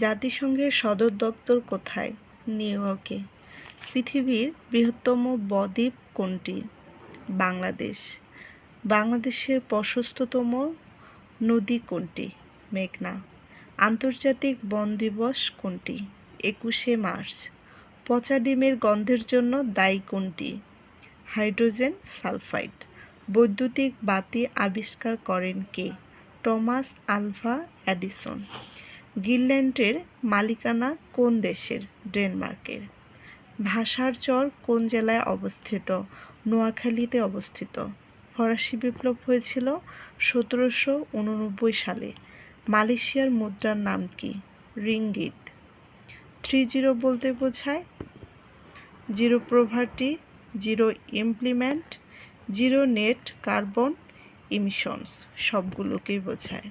জাতিসংঘের সদর দপ্তর কোথায়? নিউ ইয়র্কে। পৃথিবীর বৃহত্তম বদ্বীপ কোনটি? বাংলাদেশ। বাংলাদেশের প্রশস্ততম নদী কোনটি? মেঘনা। আন্তর্জাতিক বন দিবস কোনটি? 21শে মার্চ। পচা ডিমের গন্ধের জন্য দায়ী কোনটি? Hydrogen sulphide. বৈদ্যুতিক বাতি আবিষ্কার করেন কে? Thomas Alva Edison. গ্রিনল্যান্ডের মালিকানা কোন দেশের? ডেনমার্কের। ভাষার চর কোন জেলায় অবস্থিত? নোয়াখালীতে অবস্থিত। ফরাসি বিপ্লব হয়েছিল 1789 সালে। মালয়েশিয়ার মুদ্রার নাম কি? রিঙ্গিত। 3-0 বলতে বোঝায় zero poverty, zero employment, zero net carbon emissions, সবগুলোকেই বোঝায়।